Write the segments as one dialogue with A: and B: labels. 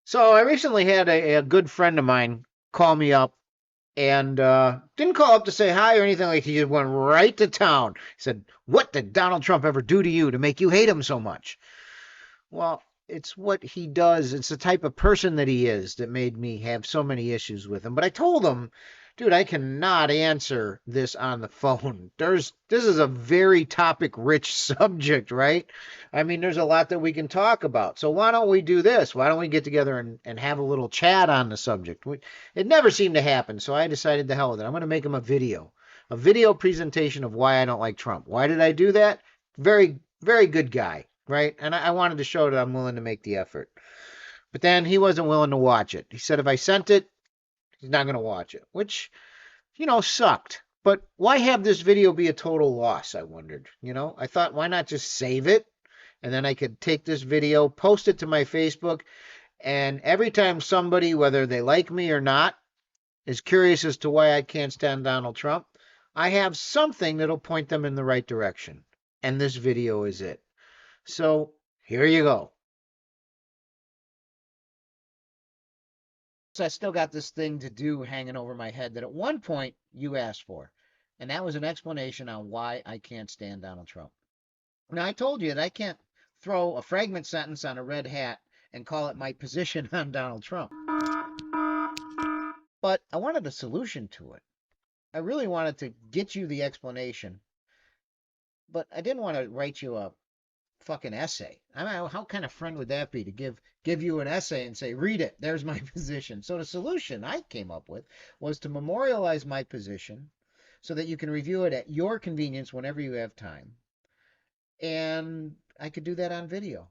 A: So I recently had a good friend of mine call me up and didn't call up to say hi or anything like he just went right to town. He said, "What did Donald Trump ever do to you to make you hate him so much?" Well, it's what he does. It's the type of person that he is that made me have so many issues with him. But I told him, dude, I cannot answer this on the phone. This is a very topic rich subject, right? I mean, there's a lot that we can talk about. So why don't we do this? Why don't we get together and have a little chat on the subject? It never seemed to happen. So I decided to hell with it. I'm going to make him a video presentation of why I don't like Trump. Why did I do that? Very, very good guy, right? And I wanted to show that I'm willing to make the effort. But then he wasn't willing to watch it. He said if I sent it, he's not going to watch it, which, sucked. But why have this video be a total loss? I wondered. I thought, why not just save it? And then I could take this video, post it to my Facebook, and every time somebody, whether they like me or not, is curious as to why I can't stand Donald Trump, I have something that'll point them in the right direction. And this video is it. So here you go. So I still got this thing to do hanging over my head that at one point you asked for. And that was an explanation on why I can't stand Donald Trump. Now, I told you that I can't throw a fragment sentence on a red hat and call it my position on Donald Trump. But I wanted a solution to it. I really wanted to get you the explanation, but I didn't want to write you a fucking essay. I mean, how kind of friend would that be to give you an essay and say, read it, there's my position? So the solution I came up with was to memorialize my position so that you can review it at your convenience whenever you have time. And I could do that on video.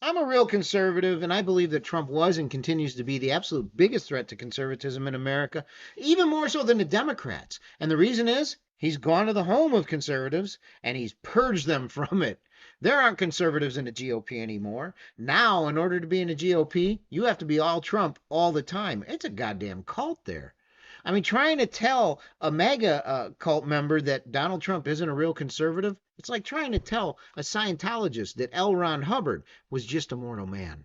A: I'm a real conservative, and I believe that Trump was and continues to be the absolute biggest threat to conservatism in America, even more so than the Democrats. And the reason is he's gone to the home of conservatives and he's purged them from it. There aren't conservatives in the GOP anymore. Now, in order to be in the GOP, you have to be all Trump all the time. It's a goddamn cult there. I mean, trying to tell a MAGA cult member that Donald Trump isn't a real conservative, it's like trying to tell a Scientologist that L. Ron Hubbard was just a mortal man.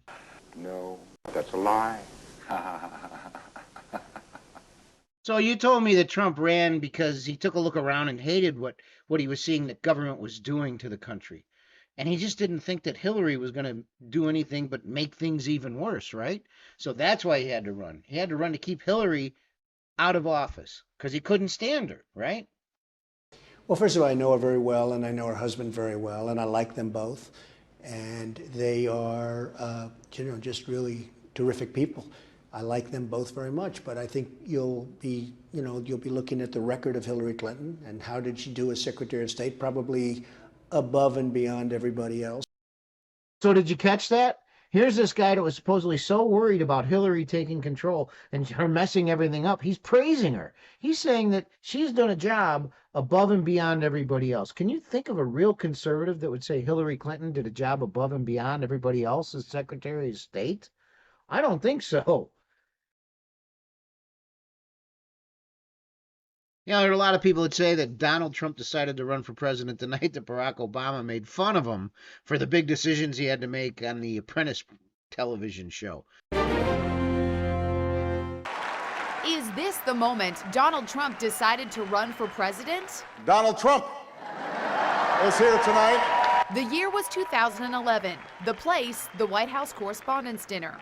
B: No, that's a lie.
A: So you told me that Trump ran because he took a look around and hated what he was seeing that government was doing to the country. And he just didn't think that Hillary was going to do anything but make things even worse, right? So that's why he had to run. He had to run to keep Hillary out of office because he couldn't stand her, right?
C: Well, first of all, I know her very well, and I know her husband very well, and I like them both. And they are, just really terrific people. I like them both very much, but I think you'll be looking at the record of Hillary Clinton and how did she do as Secretary of State, probably above and beyond everybody else.
A: So did you catch that? Here's this guy that was supposedly so worried about Hillary taking control and her messing everything up. He's praising her. He's saying that she's done a job above and beyond everybody else. Can you think of a real conservative that would say Hillary Clinton did a job above and beyond everybody else as Secretary of State? I don't think so. There are a lot of people that say that Donald Trump decided to run for president the night that Barack Obama made fun of him for the big decisions he had to make on the Apprentice television show.
D: Is this the moment Donald Trump decided to run for president?
B: Donald Trump is here tonight.
D: The year was 2011. The place, the White House Correspondents' Dinner.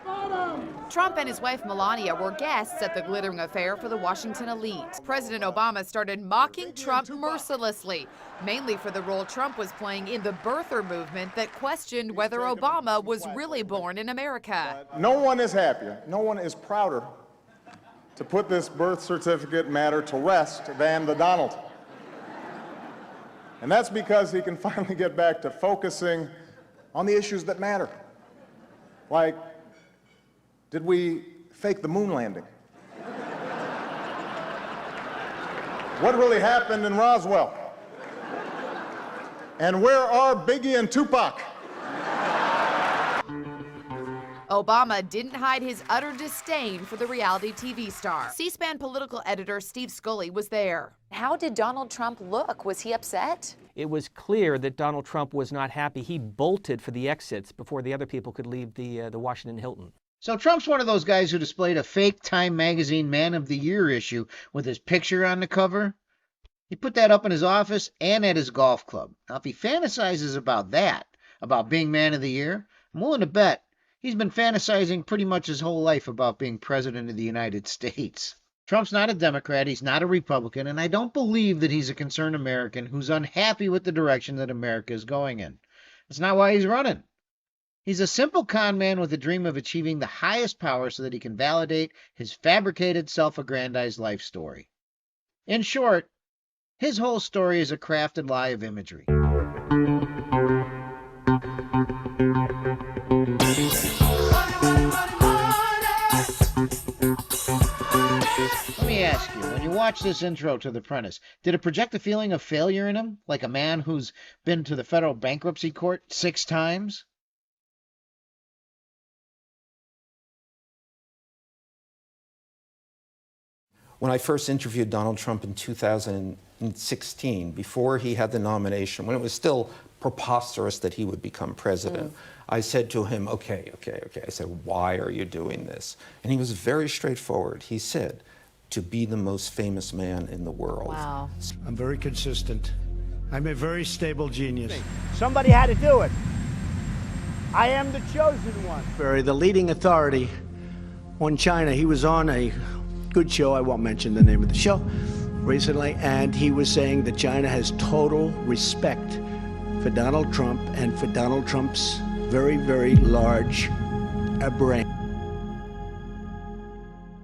D: Trump and his wife Melania were guests at the glittering affair for the Washington elite. President Obama started mocking Trump mercilessly, mainly for the role Trump was playing in the birther movement that questioned whether Obama was really born in America.
B: No one is happier, no one is prouder to put this birth certificate matter to rest than the Donald. And that's because he can finally get back to focusing on the issues that matter. Like, did we fake the moon landing? What really happened in Roswell? And where are Biggie and Tupac?
D: Obama didn't hide his utter disdain for the reality TV star. C-SPAN political editor Steve Scully was there.
E: How did Donald Trump look? Was he upset? it was clear that Donald Trump was not happy. He bolted for the exits before the other people could leave the Washington Hilton.
A: So Trump's one of those guys who displayed a fake Time Magazine Man of the Year issue with his picture on the cover. He put that up in his office and at his golf club. Now, if he fantasizes about that, about being Man of the Year, I'm willing to bet he's been fantasizing pretty much his whole life about being President of the United States. Trump's not a Democrat, he's not a Republican, and I don't believe that he's a concerned American who's unhappy with the direction that America is going in. That's not why he's running. He's a simple con man with a dream of achieving the highest power so that he can validate his fabricated, self-aggrandized life story. In short, his whole story is a crafted lie of imagery. Let me ask you, when you watch this intro to The Apprentice, did it project a feeling of failure in him, like a man who's been to the federal bankruptcy court 6 times?
F: When I first interviewed Donald Trump in 2016, before he had the nomination, when it was still preposterous that he would become president, I said to him, okay. I said, why are you doing this? And he was very straightforward. He said, to be the most famous man in the world.
G: Wow.
C: I'm very consistent. I'm a very stable genius.
H: Somebody had to do it. I am the chosen one.
C: Barry, the leading authority on China, he was on a good show, I won't mention the name of the show, recently, and he was saying that China has total respect for Donald Trump and for Donald Trump's very, very large brain.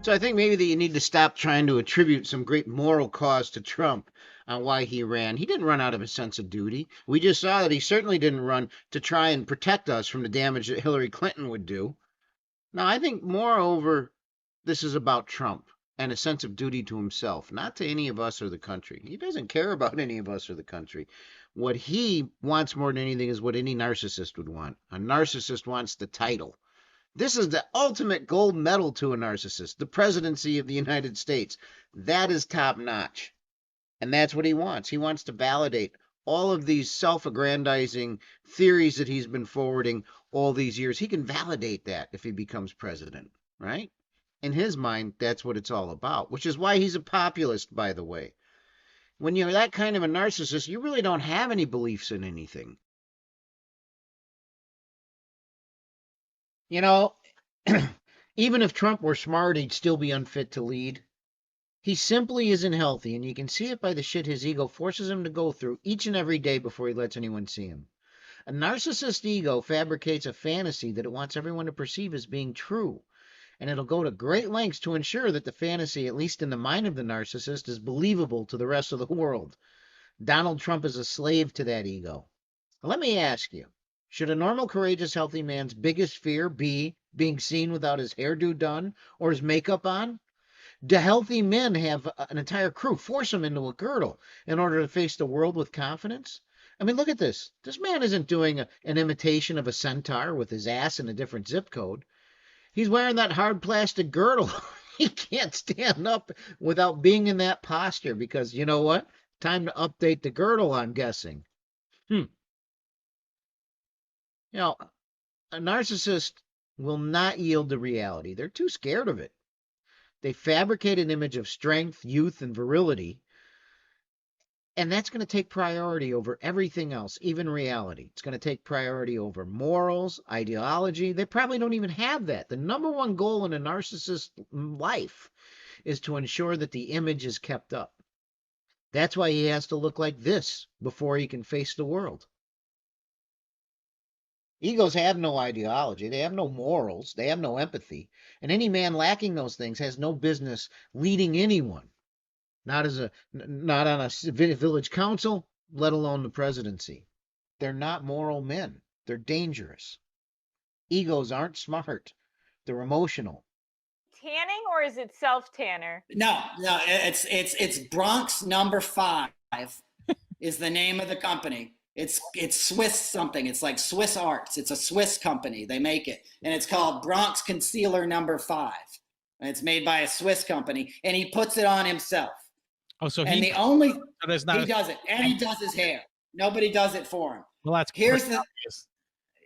A: So I think maybe that you need to stop trying to attribute some great moral cause to Trump on why he ran. He didn't run out of a sense of duty. We just saw that he certainly didn't run to try and protect us from the damage that Hillary Clinton would do. Now, I think, moreover, this is about Trump and a sense of duty to himself, not to any of us or the country. He doesn't care about any of us or the country. What he wants more than anything is what any narcissist would want. A narcissist wants the title. This is the ultimate gold medal to a narcissist, the presidency of the United States. That is top notch. And that's what he wants. He wants to validate all of these self-aggrandizing theories that he's been forwarding all these years. He can validate that if he becomes president, right? In his mind, that's what it's all about, which is why he's a populist, by the way. When you're that kind of a narcissist, you really don't have any beliefs in anything. You know, even if Trump were smart, he'd still be unfit to lead. He simply isn't healthy, and you can see it by the shit his ego forces him to go through each and every day before he lets anyone see him. A narcissist ego fabricates a fantasy that it wants everyone to perceive as being true, and it'll go to great lengths to ensure that the fantasy, at least in the mind of the narcissist, is believable to the rest of the world. Donald Trump is a slave to that ego. Let me ask you, should a normal, courageous, healthy man's biggest fear be being seen without his hairdo done or his makeup on? Do healthy men have an entire crew force him into a girdle in order to face the world with confidence? I mean, look at this. This man isn't doing an imitation of a centaur with his ass in a different zip code. He's wearing that hard plastic girdle. He can't stand up without being in that posture because, you know what? Time to update the girdle, I'm guessing. You know, a narcissist will not yield to reality. They're too scared of it. They fabricate an image of strength, youth, and virility, and that's going to take priority over everything else, even reality. It's going to take priority over morals, ideology. They probably don't even have that. The number one goal in a narcissist's life is to ensure that the image is kept up. That's why he has to look like this before he can face the world. Egos have no ideology. They have no morals. They have no empathy. And any man lacking those things has no business leading anyone. Not on a village council, let alone the presidency. They're not moral men. They're dangerous. Egos aren't smart. They're emotional.
G: Tanning, or is it self-tanner?
I: No, it's Bronx number 5 is the name of the company. It's Swiss something. It's like Swiss Arts. It's a Swiss company. They make it. And it's called Bronx Concealer number 5. And it's made by a Swiss company. And he puts it on himself.
J: Oh, so
I: and
J: he
I: the only
J: so there's not
I: he does it. And he does his hair. Nobody does it for him.
J: Well, that's
I: Here's
J: pretty
I: the
J: obvious.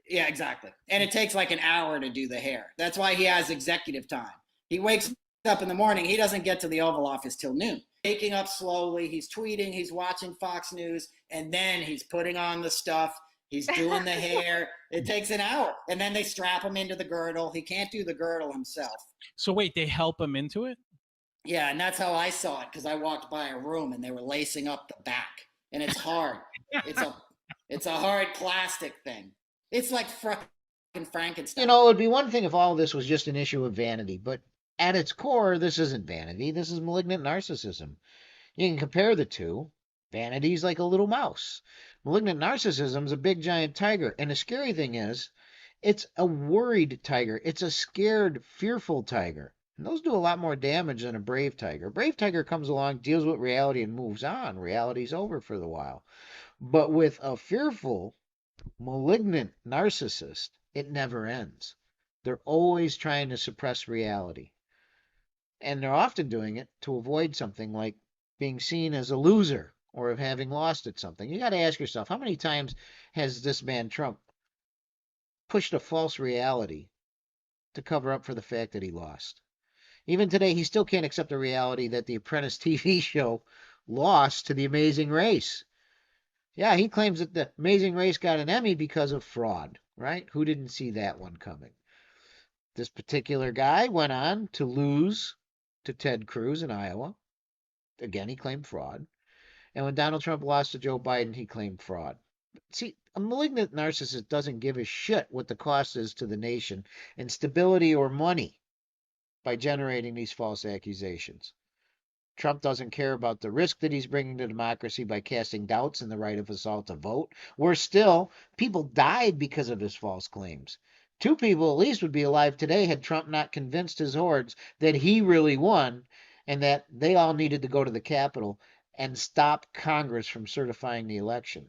I: Yeah, exactly. And it takes like an hour to do the hair. That's why he has executive time. He wakes up in the morning. He doesn't get to the Oval Office till noon. Waking up slowly. He's tweeting. He's watching Fox News. And then he's putting on the stuff. He's doing the hair. It takes an hour. And then they strap him into the girdle. He can't do the girdle himself.
J: So wait, they help him into it?
I: Yeah, and that's how I saw it because I walked by a room and they were lacing up the back. And it's hard. It's a hard plastic thing. It's like fucking Frankenstein.
A: You know, it would be one thing if all of this was just an issue of vanity, but at its core, this isn't vanity. This is malignant narcissism. You can compare the two. Vanity's like a little mouse. Malignant narcissism's a big giant tiger. And the scary thing is, it's a worried tiger. It's a scared, fearful tiger. And those do a lot more damage than a brave tiger. A brave tiger comes along, deals with reality, and moves on. Reality's over for the while. But with a fearful, malignant narcissist, it never ends. They're always trying to suppress reality. And they're often doing it to avoid something like being seen as a loser or of having lost at something. You got to ask yourself, how many times has this man Trump pushed a false reality to cover up for the fact that he lost? Even today, he still can't accept the reality that the Apprentice TV show lost to The Amazing Race. Yeah, he claims that The Amazing Race got an Emmy because of fraud, right? Who didn't see that one coming? This particular guy went on to lose to Ted Cruz in Iowa. Again, he claimed fraud. And when Donald Trump lost to Joe Biden, he claimed fraud. See, a malignant narcissist doesn't give a shit what the cost is to the nation in stability or money by generating these false accusations. Trump doesn't care about the risk that he's bringing to democracy by casting doubts in the right of us all to vote. Worse still, people died because of his false claims. 2 people at least would be alive today had Trump not convinced his hordes that he really won and that they all needed to go to the Capitol and stop Congress from certifying the election.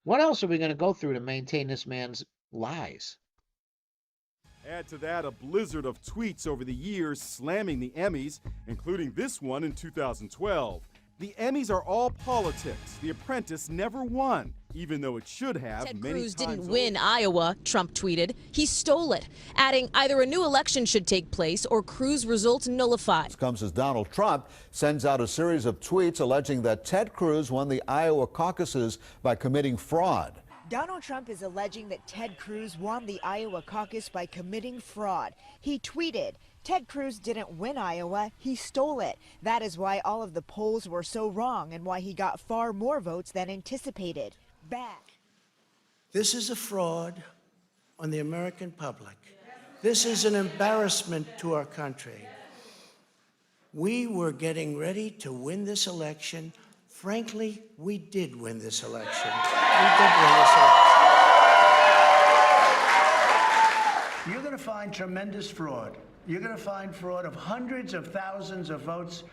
A: What else are we going to go through to maintain this man's lies?
K: Add to that a blizzard of tweets over the years slamming the Emmys, including this one in 2012. The Emmys are all politics. The Apprentice never won, even though it should have.
L: Ted Cruz didn't win Iowa, Trump tweeted. He stole it, adding either a new election should take place or Cruz results nullified.
M: This comes as Donald Trump sends out a series of tweets alleging that Ted Cruz won the Iowa caucuses by committing fraud.
N: Donald Trump is alleging that Ted Cruz won the Iowa caucus by committing fraud. He tweeted, "Ted Cruz didn't win Iowa, he stole it. That is why all of the polls were so wrong and why he got far more votes than anticipated." Back.
C: This is a fraud on the American public. This is an embarrassment to our country. We were getting ready to win this election. Frankly, we did win this election. We did win this election. You're going to find tremendous fraud. You're going to find fraud of hundreds of thousands of votes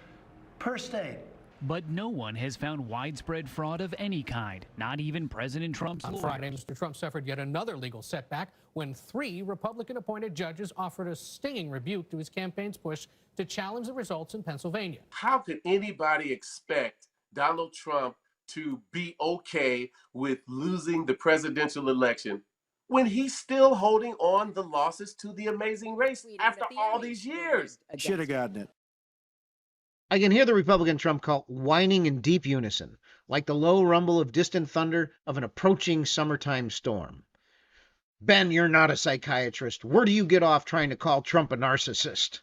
C: per state.
O: But no one has found widespread fraud of any kind, not even President Trump's
P: On
O: lawyers.
P: Friday, Mr. Trump suffered yet another legal setback when 3 Republican-appointed judges offered a stinging rebuke to his campaign's push to challenge the results in Pennsylvania.
Q: How could anybody expect Donald Trump to be okay with losing the presidential election when he's still holding on the losses to The Amazing Race after all these years?
H: Should have gotten it.
A: I can hear the Republican Trump cult whining in deep unison, like the low rumble of distant thunder of an approaching summertime storm. Ben, you're not a psychiatrist. Where do you get off trying to call Trump a narcissist?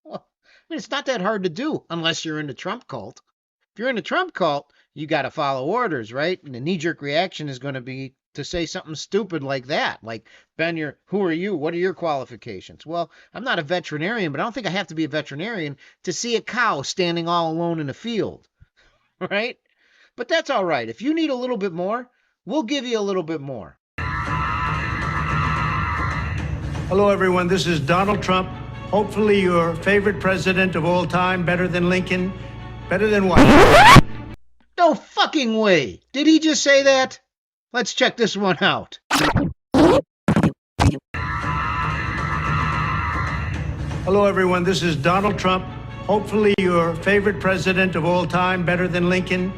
A: Well, I mean, it's not that hard to do unless you're in the Trump cult. If you're in the Trump cult, you got to follow orders, right? And the knee-jerk reaction is going to be to say something stupid like that. Like, Ben, who are you? What are your qualifications? Well, I'm not a veterinarian, but I don't think I have to be a veterinarian to see a cow standing all alone in a field, right? But that's all right. If you need a little bit more, we'll give you a little bit more.
C: Hello, everyone. This is Donald Trump. Hopefully your favorite president of all time, better than Lincoln, better than Washington.
A: No fucking way. Did he just say that? Let's check this one out.
C: Hello, everyone. This is Donald Trump. Hopefully your favorite president of all time, better than Lincoln,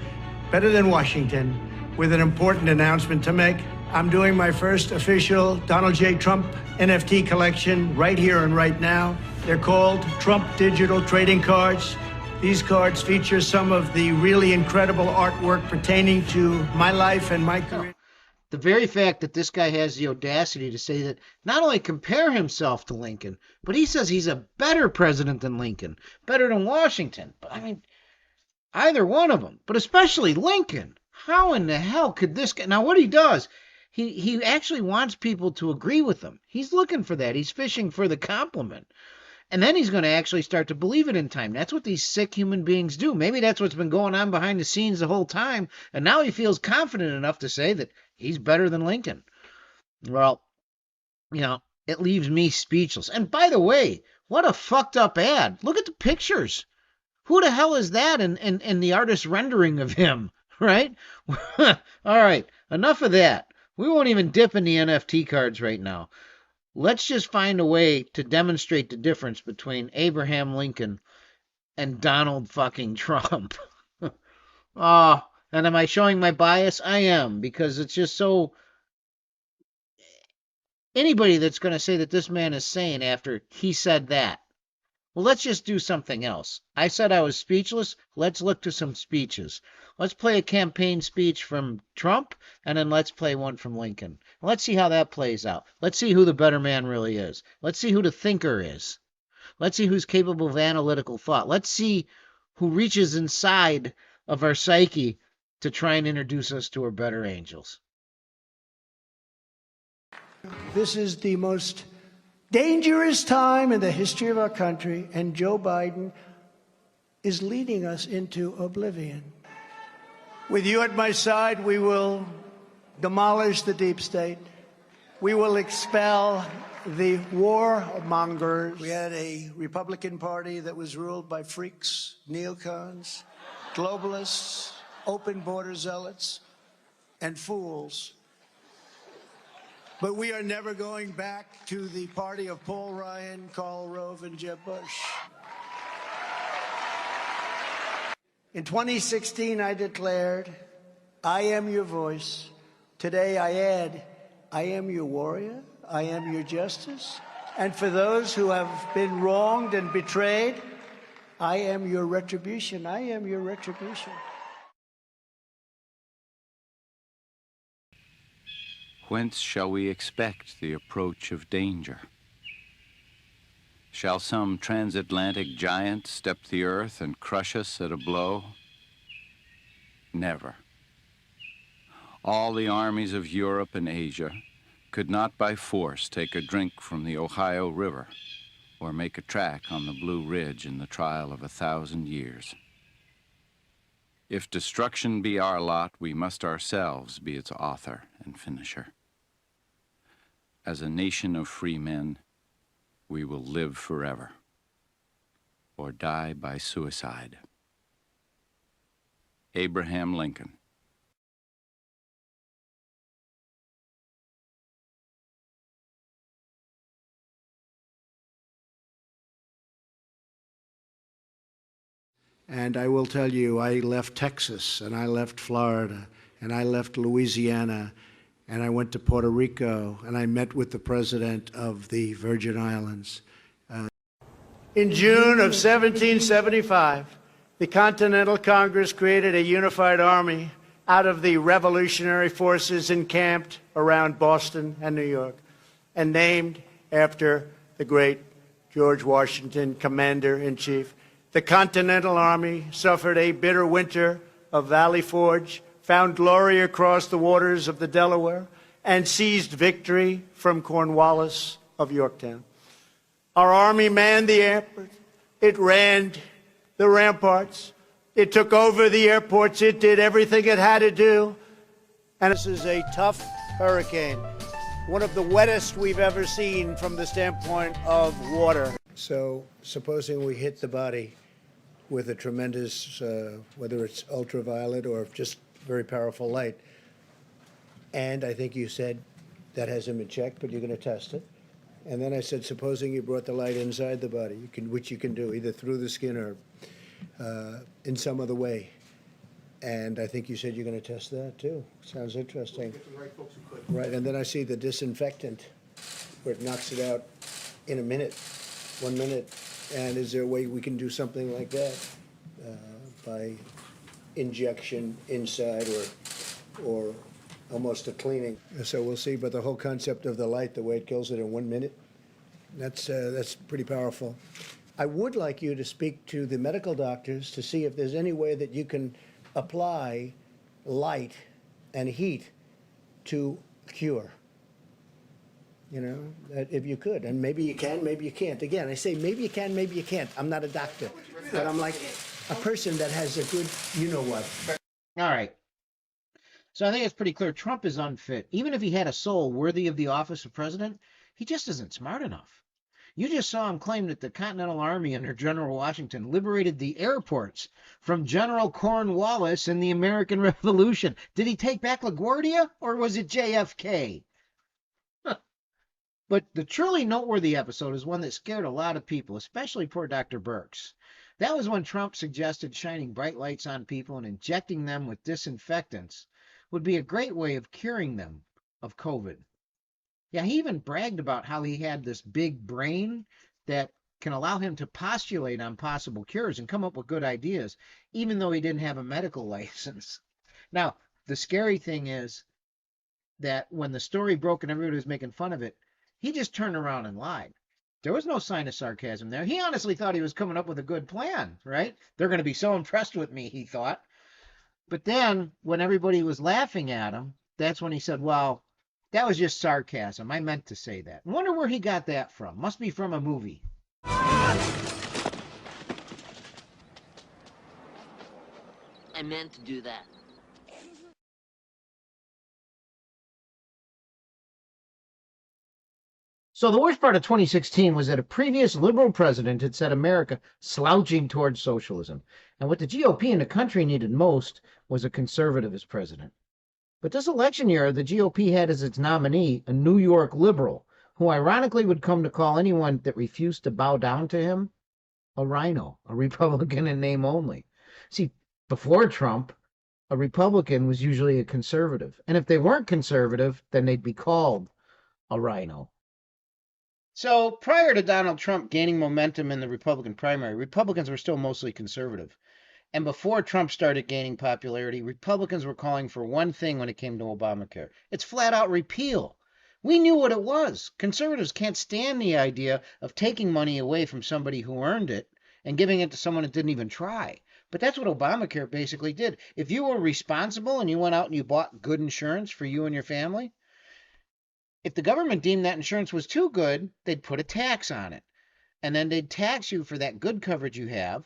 C: better than Washington,
H: with an important announcement to make. I'm doing my first official Donald J. Trump NFT collection right here and right now. They're called Trump Digital Trading Cards. These cards feature some of the really incredible artwork pertaining to my life and my career.
A: The very fact that this guy has the audacity to say that, not only compare himself to Lincoln, but he says he's a better president than Lincoln, better than Washington. But I mean, either one of them, but especially Lincoln. How in the hell could this guy? Now, what he does, he actually wants people to agree with him. He's looking for that. He's fishing for the compliment. And then he's going to actually start to believe it in time. That's what these sick human beings do. Maybe that's what's been going on behind the scenes the whole time. And now he feels confident enough to say that he's better than Lincoln. Well, you know, it leaves me speechless. And by the way, what a fucked up ad. Look at the pictures. Who the hell is that in the artist's rendering of him, right? All right, enough of that. We won't even dip in the NFT cards right now. Let's just find a way to demonstrate the difference between Abraham Lincoln and Donald fucking Trump. And am I showing my bias? I am, because it's just so... Anybody that's going to say that this man is sane after he said that, well, let's just do something else. I said I was speechless. Let's look to some speeches. Let's play a campaign speech from Trump, and then let's play one from Lincoln. Let's see how that plays out. Let's see who the better man really is. Let's see who the thinker is. Let's see who's capable of analytical thought. Let's see who reaches inside of our psyche to try and introduce us to our better angels.
H: This is the most dangerous time in the history of our country, and Joe Biden is leading us into oblivion. With you at my side, we will demolish the deep state. We will expel the warmongers. We had a Republican Party that was ruled by freaks, neocons, globalists, open border zealots, and fools. But we are never going back to the party of Paul Ryan, Karl Rove, and Jeb Bush. In 2016, I declared, I am your voice. Today, I add, I am your warrior. I am your justice. And for those who have been wronged and betrayed, I am your retribution. I am your retribution.
R: Whence shall we expect the approach of danger? Shall some transatlantic giant step the earth and crush us at a blow? Never. All the armies of Europe and Asia could not by force take a drink from the Ohio River or make a track on the Blue Ridge in the trial of 1,000 years. If destruction be our lot, we must ourselves be its author and finisher. As a nation of free men, we will live forever or die by suicide. Abraham Lincoln.
H: And I will tell you, I left Texas, and I left Florida, and I left Louisiana, and I went to Puerto Rico, and I met with the president of the Virgin Islands. In June of 1775, the Continental Congress created a unified army out of the revolutionary forces encamped around Boston and New York, and named after the great George Washington, Commander-in-Chief. The Continental Army suffered a bitter winter of Valley Forge, found glory across the waters of the Delaware, and seized victory from Cornwallis of Yorktown. Our army manned the airport. It ran the ramparts. It took over the airports. It did everything it had to do. And this is a tough hurricane, one of the wettest we've ever seen from the standpoint of water. So supposing we hit the body with a tremendous, whether it's ultraviolet or just very powerful light. And I think you said that hasn't been checked, but you're going to test it. And then I said, supposing you brought the light inside the body, which you can do either through the skin or in some other way.
C: And I think you said you're going to test that too. Sounds interesting. Right, and then I see the disinfectant where it knocks it out in a minute, 1 minute. And is there a way we can do something like that by injection inside or almost a cleaning? So we'll see, but the whole concept of the light, the way it kills it in 1 minute, that's pretty powerful. I would like you to speak to the medical doctors to see if there's any way that you can apply light and heat to cure. You know, that if you could, and maybe you can, maybe you can't. Again, I say maybe you can, maybe you can't. I'm not a doctor, but I'm like a person that has a good, you know what.
A: All right. So I think it's pretty clear Trump is unfit. Even if he had a soul worthy of the office of president, he just isn't smart enough. You just saw him claim that the Continental Army under General Washington liberated the airports from General Cornwallis in the American Revolution. Did he take back LaGuardia, or was it JFK? But the truly noteworthy episode is one that scared a lot of people, especially poor Dr. Birx. That was when Trump suggested shining bright lights on people and injecting them with disinfectants would be a great way of curing them of COVID. Yeah, he even bragged about how he had this big brain that can allow him to postulate on possible cures and come up with good ideas, even though he didn't have a medical license. Now, the scary thing is that when the story broke and everybody was making fun of it, he just turned around and lied. There was no sign of sarcasm there. He honestly thought he was coming up with a good plan, right? They're going to be so impressed with me, he thought. But then when everybody was laughing at him, that's when he said, well, that was just sarcasm. I meant to say that. I wonder where he got that from. Must be from a movie.
S: I meant to do that.
A: So the worst part of 2016 was that a previous liberal president had set America slouching towards socialism. And what the GOP and the country needed most was a conservative as president. But this election year, the GOP had as its nominee a New York liberal, who ironically would come to call anyone that refused to bow down to him a rhino, a Republican in name only. See, before Trump, a Republican was usually a conservative. And if they weren't conservative, then they'd be called a rhino. So prior to Donald Trump gaining momentum in the Republican primary, Republicans were still mostly conservative. And before Trump started gaining popularity, Republicans were calling for one thing when it came to Obamacare. It's flat out repeal. We knew what it was. Conservatives can't stand the idea of taking money away from somebody who earned it and giving it to someone that didn't even try. But that's what Obamacare basically did. If you were responsible and you went out and you bought good insurance for you and your family, if the government deemed that insurance was too good, they'd put a tax on it. And then they'd tax you for that good coverage you have.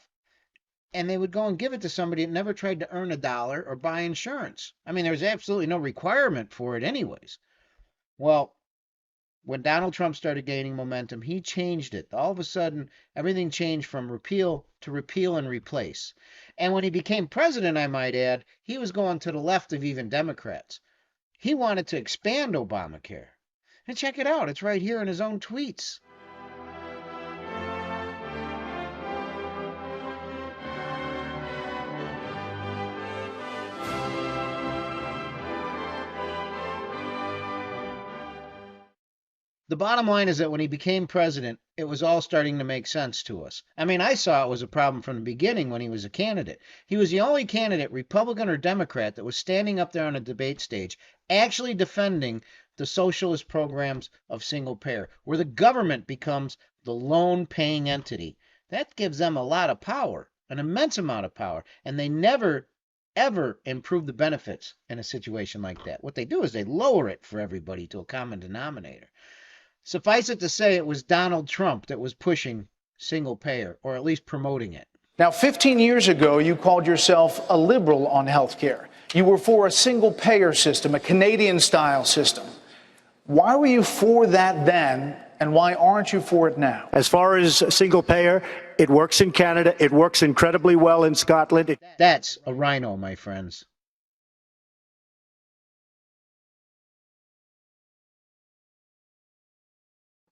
A: And they would go and give it to somebody that never tried to earn a dollar or buy insurance. I mean, there was absolutely no requirement for it anyways. Well, when Donald Trump started gaining momentum, he changed it. All of a sudden, everything changed from repeal to repeal and replace. And when he became president, I might add, he was going to the left of even Democrats. He wanted to expand Obamacare. And check it out. It's right here in his own tweets. The bottom line is that when he became president, it was all starting to make sense to us. I mean, I saw it was a problem from the beginning when he was a candidate. He was the only candidate, Republican or Democrat, that was standing up there on a debate stage, actually defending the socialist programs of single payer, where the government becomes the loan paying entity. That gives them a lot of power, an immense amount of power, and they never, ever improve the benefits in a situation like that. What they do is they lower it for everybody to a common denominator. Suffice it to say, it was Donald Trump that was pushing single payer, or at least promoting it.
T: Now, 15 years ago, you called yourself a liberal on health care. You were for a single payer system, a Canadian-style system. Why were you for that then, and why aren't you for it now?
H: As far as single payer, it works in Canada. It works incredibly well in Scotland.
A: That's a rhino, my friends.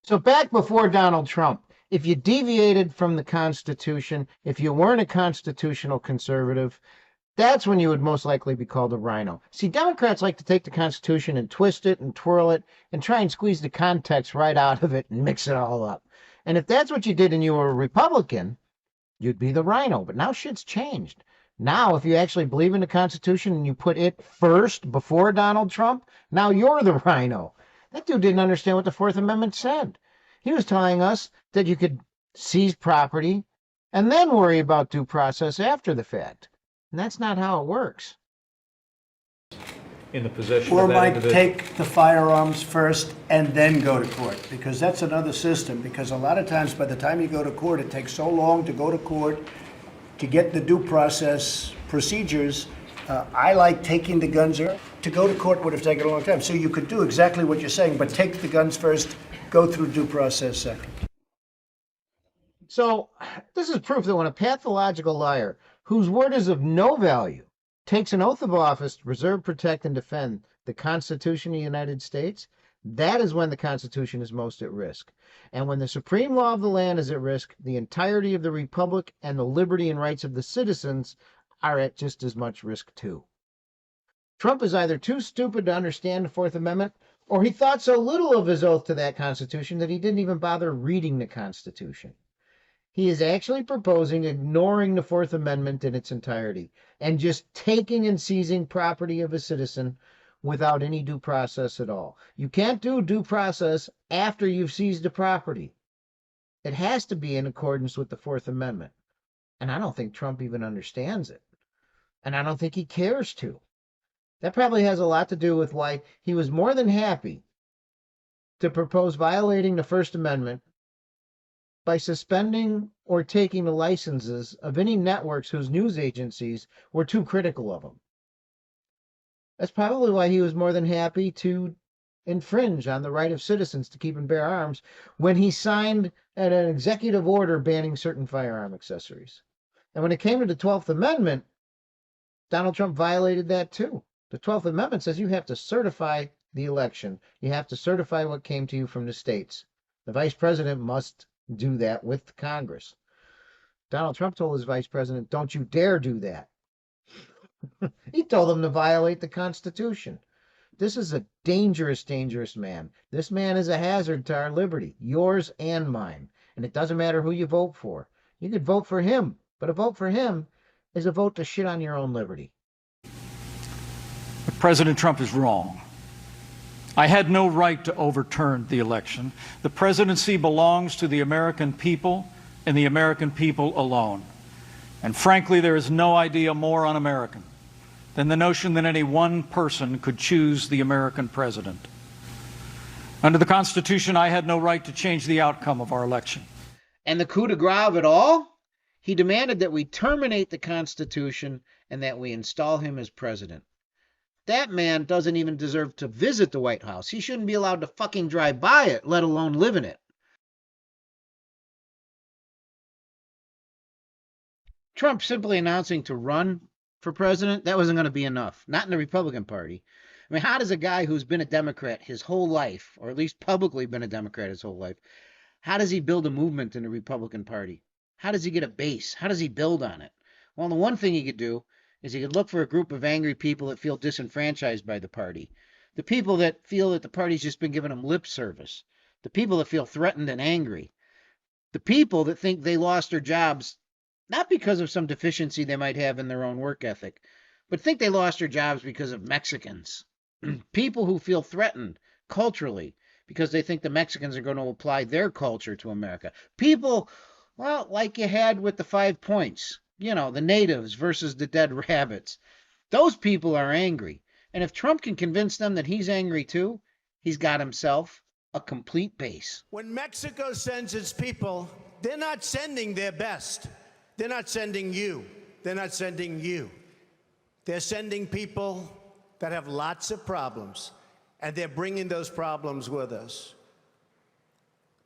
A: So back before Donald Trump, if you deviated from the Constitution, if you weren't a constitutional conservative, That's when you would most likely be called a rhino. See, Democrats like to take the Constitution and twist it and twirl it and try and squeeze the context right out of it and mix it all up. And if that's what you did and you were a Republican, you'd be the rhino. But now shit's changed. Now, if you actually believe in the Constitution and you put it first before Donald Trump, now you're the rhino. That dude didn't understand what the Fourth Amendment said. He was telling us that you could seize property and then worry about due process after the fact. And that's not how it works.
U: In the possession
C: Or
U: of that
C: might
U: individual.
C: take the firearms first and then go to court, because that's another system. Because a lot of times, by the time you go to court, it takes so long to go to court to get the due process procedures. I like taking the guns early. To go to court would have taken a long time. So you could do exactly what you're saying, but take the guns first, go through due process second.
A: So this is proof that when a pathological liar, whose word is of no value, takes an oath of office to preserve, protect, and defend the Constitution of the United States, that is when the Constitution is most at risk. And when the supreme law of the land is at risk, the entirety of the republic and the liberty and rights of the citizens are at just as much risk too. Trump is either too stupid to understand the Fourth Amendment, or he thought so little of his oath to that Constitution that he didn't even bother reading the Constitution. He is actually proposing ignoring the Fourth Amendment in its entirety and just taking and seizing property of a citizen without any due process at all. You can't do due process after you've seized the property. It has to be in accordance with the Fourth Amendment. And I don't think Trump even understands it. And I don't think he cares to. That probably has a lot to do with why he was more than happy to propose violating the First Amendment by suspending or taking the licenses of any networks whose news agencies were too critical of him. That's probably why he was more than happy to infringe on the right of citizens to keep and bear arms when he signed an executive order banning certain firearm accessories. And when it came to the 12th Amendment, Donald Trump violated that too. The 12th Amendment says you have to certify the election. You have to certify what came to you from the states. The vice president must do that with Congress. Donald Trump told his vice president, don't you dare do that. He told him to violate the Constitution. This is a dangerous, dangerous man. This man is a hazard to our liberty, yours and mine. And it doesn't matter who you vote for. You could vote for him, but a vote for him is a vote to shit on your own liberty.
V: But President Trump is wrong. I had no right to overturn the election. The presidency belongs to the American people and the American people alone. And frankly, there is no idea more un-American than the notion that any one person could choose the American president. Under the Constitution, I had no right to change the outcome of our election.
A: And the coup de grace of it all? He demanded that we terminate the Constitution and that we install him as president. That man doesn't even deserve to visit the White House. He shouldn't be allowed to fucking drive by it, let alone live in it. Trump simply announcing to run for president, that wasn't going to be enough. Not in the Republican Party. I mean, how does a guy who's been a Democrat his whole life, or at least publicly been a Democrat his whole life, how does he build a movement in the Republican Party? How does he get a base? How does he build on it? Well, the one thing he could do is he could look for a group of angry people that feel disenfranchised by the party. The people that feel that the party's just been giving them lip service. The people that feel threatened and angry. The people that think they lost their jobs, not because of some deficiency they might have in their own work ethic, but think they lost their jobs because of Mexicans. People who feel threatened culturally because they think the Mexicans are going to apply their culture to America. People, well, like you had with the 5 points. You know, the natives versus the dead rabbits. Those people are angry. And if Trump can convince them that he's angry too, he's got himself a complete base.
H: When Mexico sends its people, they're not sending their best. They're not sending you. They're not sending you. They're sending people that have lots of problems, and they're bringing those problems with us.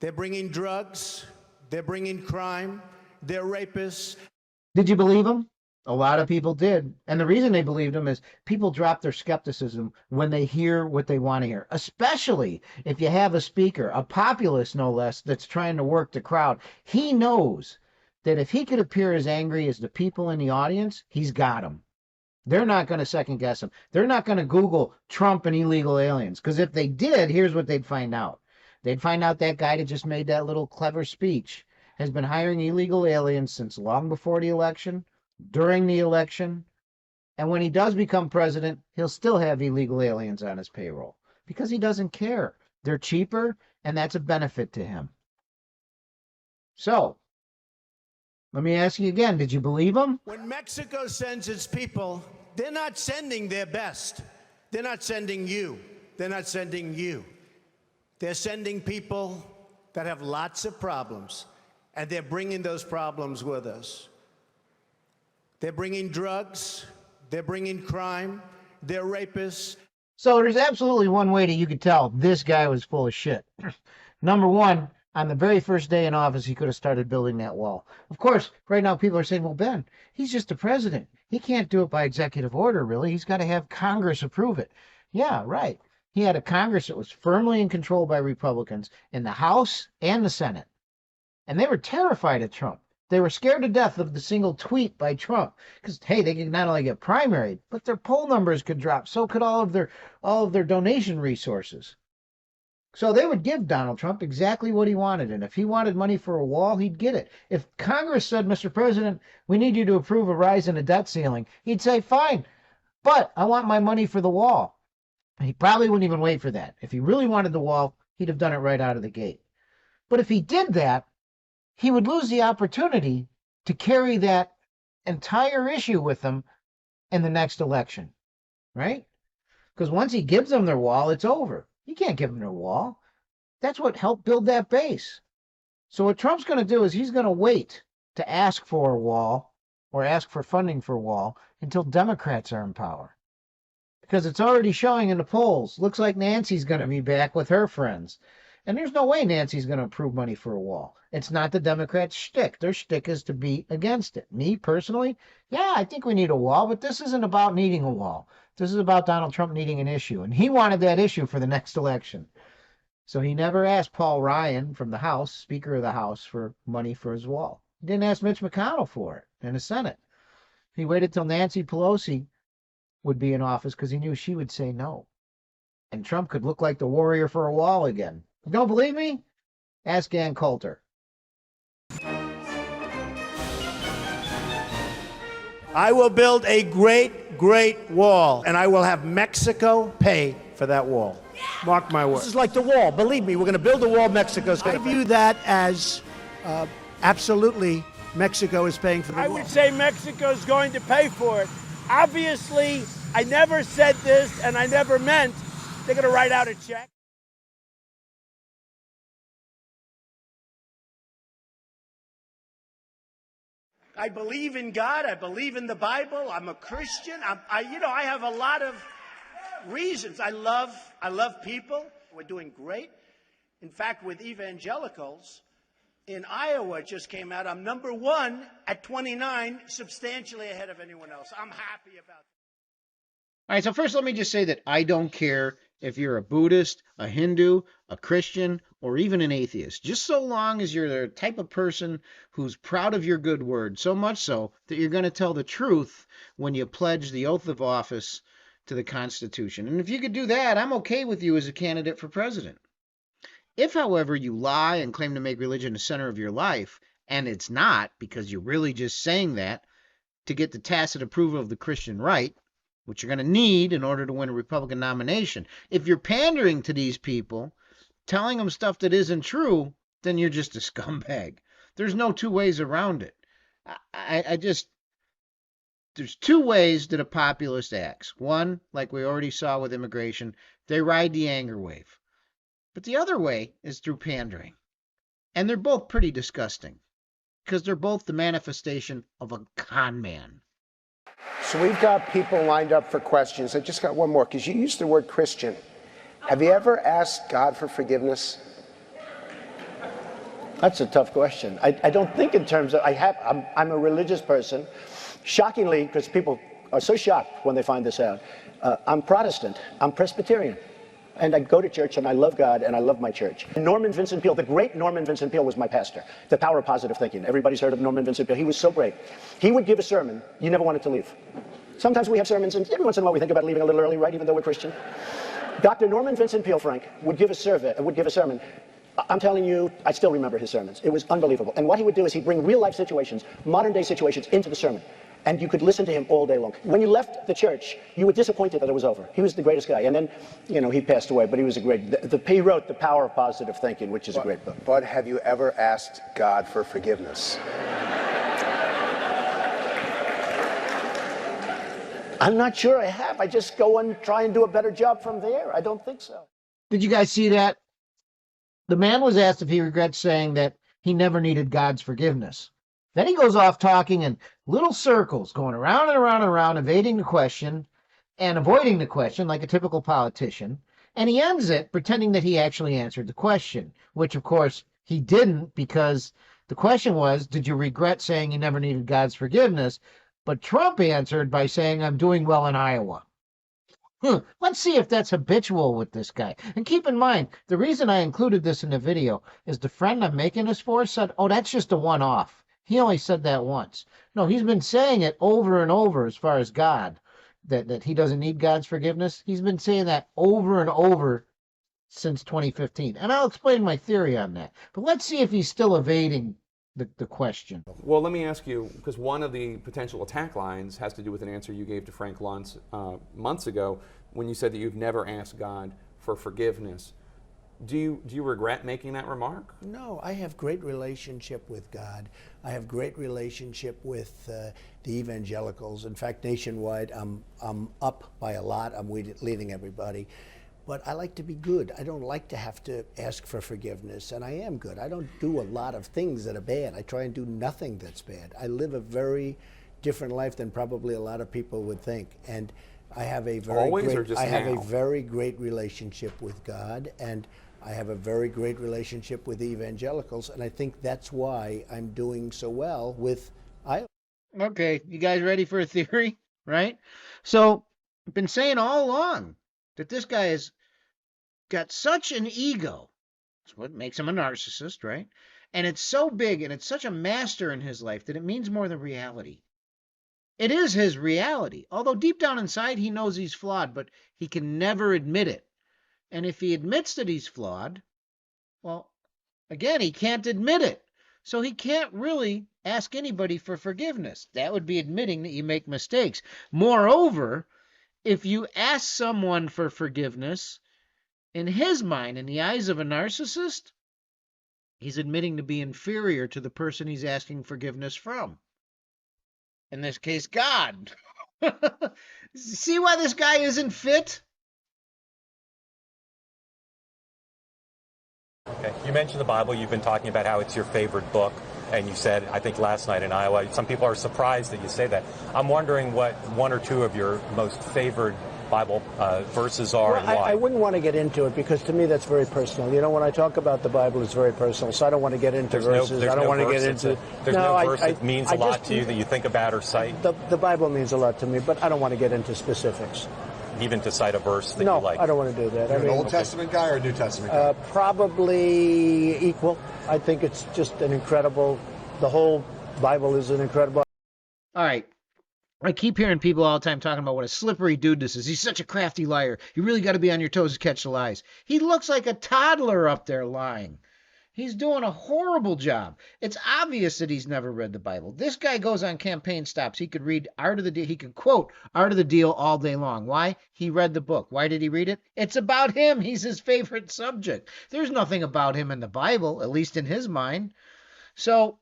H: They're bringing drugs. They're bringing crime. They're rapists.
A: Did you believe him? A lot of people did. And the reason they believed him is people drop their skepticism when they hear what they want to hear, especially if you have a speaker, a populist no less, that's trying to work the crowd. He knows that if he could appear as angry as the people in the audience, he's got them. They're not going to second guess him. They're not going to Google Trump and illegal aliens. Because if they did, here's what they'd find out. They'd find out that guy that just made that little clever speech has been hiring illegal aliens since long before the election, during the election, and when he does become president, he'll still have illegal aliens on his payroll because he doesn't care. They're cheaper, and that's a benefit to him. So, let me ask you again, did you believe him?
H: When Mexico sends its people, they're not sending their best. They're not sending you. They're not sending you. They're sending people that have lots of problems, and they're bringing those problems with us. They're bringing drugs, they're bringing crime, they're rapists.
A: So there's absolutely one way that you could tell this guy was full of shit. Number one, on the very first day in office, he could have started building that wall. Of course, right now people are saying, well, Ben, he's just the president. He can't do it by executive order, really. He's got to have Congress approve it. Yeah, right. He had a Congress that was firmly in control by Republicans in the House and the Senate. And they were terrified of Trump. They were scared to death of the single tweet by Trump. Because, hey, they could not only get primaried, but their poll numbers could drop. So could all of their donation resources. So they would give Donald Trump exactly what he wanted. And if he wanted money for a wall, he'd get it. If Congress said, Mr. President, we need you to approve a rise in the debt ceiling, he'd say, fine, but I want my money for the wall. He probably wouldn't even wait for that. If he really wanted the wall, he'd have done it right out of the gate. But if he did that, he would lose the opportunity to carry that entire issue with him in the next election, right? Because once he gives them their wall, it's over. You can't give them their wall. That's what helped build that base. So what Trump's going to do is he's going to wait to ask for a wall or ask for funding for a wall until Democrats are in power. Because it's already showing in the polls. Looks like Nancy's going to be back with her friends. And there's no way Nancy's going to approve money for a wall. It's not the Democrats' shtick. Their shtick is to be against it. Me, personally, yeah, I think we need a wall, but this isn't about needing a wall. This is about Donald Trump needing an issue. And he wanted that issue for the next election. So he never asked Paul Ryan from the House, Speaker of the House, for money for his wall. He didn't ask Mitch McConnell for it in the Senate. He waited till Nancy Pelosi would be in office because he knew she would say no. And Trump could look like the warrior for a wall again. Don't believe me? Ask Ann Coulter.
H: I will build a great, great wall, and I will have Mexico pay for that wall. Mark my words. This is like the wall. Believe me, we're going to build a wall. Mexico's going to pay. I view that as absolutely Mexico is paying for the wall.
B: I would say Mexico's going to pay for it. Obviously, I never said this, and I never meant they're going to write out a check. I believe in God. I believe in the Bible. I'm a Christian. I have a lot of reasons. I love people. We're doing great. In fact, with evangelicals in Iowa, it just came out. I'm number one at 29, substantially ahead of anyone else. I'm happy about that.
A: All right, so first let me just say that I don't care if you're a Buddhist, a Hindu, a Christian, or even an atheist, just so long as you're the type of person who's proud of your good word, so much so that you're going to tell the truth when you pledge the oath of office to the Constitution. And if you could do that, I'm okay with you as a candidate for president. If, however, you lie and claim to make religion the center of your life, and it's not, because you're really just saying that to get the tacit approval of the Christian right, which you're going to need in order to win a Republican nomination. If you're pandering to these people, telling them stuff that isn't true, then you're just a scumbag. There's no two ways around it. There's two ways that a populist acts. One, like we already saw with immigration, they ride the anger wave. But the other way is through pandering. And they're both pretty disgusting because they're both the manifestation of a con man.
U: So we've got people lined up for questions. I just got one more, because you used the word Christian. Have you ever asked God for forgiveness?
W: That's a tough question. I don't think in terms of, I'm a religious person. Shockingly, because people are so shocked when they find this out, I'm Protestant, I'm Presbyterian. And I go to church and I love God and I love my church. Norman Vincent Peale, the great Norman Vincent Peale was my pastor. The Power of Positive Thinking. Everybody's heard of Norman Vincent Peale. He was so great. He would give a sermon, you never wanted to leave. Sometimes we have sermons, and every once in a while we think about leaving a little early, right, even though we're Christian. Dr. Norman Vincent Peale Frank would give a sermon. I'm telling you, I still remember his sermons. It was unbelievable. And what he would do is he'd bring real-life situations, modern-day situations, into the sermon. And you could listen to him all day long. When you left the church, you were disappointed that it was over. He was the greatest guy. And then, you know, he passed away, but he was a great... He wrote The Power of Positive Thinking, which is a great book.
U: But have you ever asked God for forgiveness?
W: I'm not sure I have. I just go and try and do a better job from there. I don't think so.
A: Did you guys see that? The man was asked if he regrets saying that he never needed God's forgiveness. Then he goes off talking in little circles, going around and around and around, evading the question and avoiding the question like a typical politician. And he ends it pretending that he actually answered the question, which, of course, he didn't, because the question was, did you regret saying you never needed God's forgiveness? But Trump answered by saying, I'm doing well in Iowa. Let's see if that's habitual with this guy. And keep in mind, the reason I included this in the video is the friend I'm making this for said, oh, that's just a one-off. He only said that once. No, he's been saying it over and over as far as God, that he doesn't need God's forgiveness. He's been saying that over and over since 2015. And I'll explain my theory on that. But let's see if he's still evading the question.
D: Well, let me ask you, because one of the potential attack lines has to do with an answer you gave to Frank Luntz months ago when you said that you've never asked God for forgiveness. Do you regret making that remark?
C: No, I have great relationship with God. I have great relationship with the evangelicals. In fact, nationwide, I'm up by a lot. I'm leading everybody. But I like to be good. I don't like to have to ask for forgiveness, and I am good. I don't do a lot of things that are bad. I try and do nothing that's bad. I live a very different life than probably a lot of people would think. And I have a very great relationship with God, and I have a very great relationship with evangelicals, and I think that's why I'm doing so well with Iowa.
A: Okay, you guys ready for a theory, right? So I've been saying all along that this guy has got such an ego. That's what makes him a narcissist, right? And it's so big and it's such a master in his life that it means more than reality. It is his reality, although deep down inside he knows he's flawed, but he can never admit it. And if he admits that he's flawed, well, again, he can't admit it. So he can't really ask anybody for forgiveness. That would be admitting that you make mistakes. Moreover, if you ask someone for forgiveness, in his mind, in the eyes of a narcissist, he's admitting to be inferior to the person he's asking forgiveness from. In this case, God. See why this guy isn't fit?
E: Okay. You mentioned the Bible. You've been talking about how it's your favorite book. And you said, I think last night in Iowa, some people are surprised that you say that. I'm wondering what one or two of your most favored Bible verses are and why.
W: I wouldn't want to get into it because to me that's very personal. You know, when I talk about the Bible, it's very personal. So I don't want to get into verses. I don't want to get into...
E: There's no verse that means a lot to you that you think about or cite?
W: The Bible means a lot to me, but I don't want to get into specifics.
E: Even to cite a verse that
W: you
E: like?
W: No, I don't want to do that.
M: You're an Old Testament guy or a New Testament guy?
W: Probably equal. I think it's just an incredible... The whole Bible is an incredible...
A: All right. I keep hearing people all the time talking about what a slippery dude this is. He's such a crafty liar. You really got to be on your toes to catch the lies. He looks like a toddler up there lying. He's doing a horrible job. It's obvious that he's never read the Bible. This guy goes on campaign stops. He could read Art of the Deal. He could quote Art of the Deal all day long. Why? He read the book. Why did he read it? It's about him. He's his favorite subject. There's nothing about him in the Bible, at least in his mind. So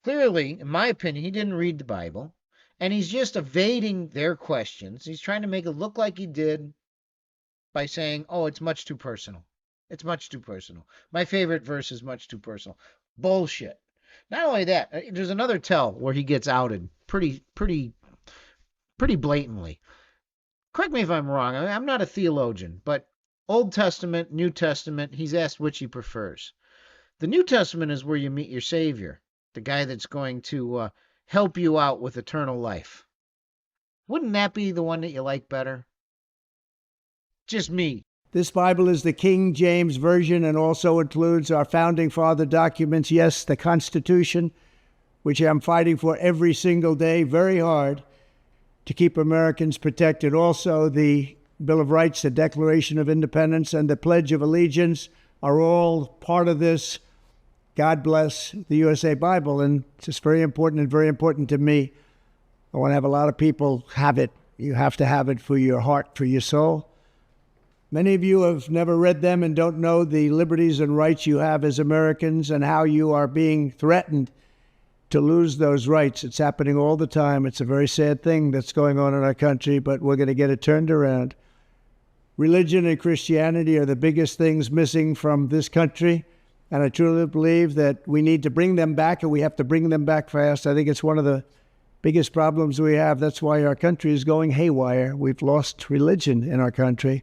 A: clearly, in my opinion, he didn't read the Bible. And he's just evading their questions. He's trying to make it look like he did by saying, oh, it's much too personal. It's much too personal. My favorite verse is much too personal. Bullshit. Not only that, there's another tell where he gets outed pretty blatantly. Correct me if I'm wrong. I'm not a theologian, but Old Testament, New Testament, he's asked which he prefers. The New Testament is where you meet your Savior, the guy that's going to help you out with eternal life. Wouldn't that be the one that you like better? Just me.
F: This Bible is the King James Version and also includes our Founding Father documents. Yes, the Constitution, which I'm fighting for every single day, very hard. to keep Americans protected. Also, the Bill of Rights, the Declaration of Independence, and the Pledge of Allegiance are all part of this. God bless the USA Bible, and it's just very important and very important to me. I want to have a lot of people have it. You have to have it for your heart, for your soul. Many of you have never read them and don't know the liberties and rights you have as Americans and how you are being threatened to lose those rights. It's happening all the time. It's a very sad thing that's going on in our country, but we're going to get it turned around. Religion and Christianity are the biggest things missing from this country, and I truly believe that we need to bring them back, and we have to bring them back fast. I think it's one of the biggest problems we have. That's why our country is going haywire. We've lost religion in our country.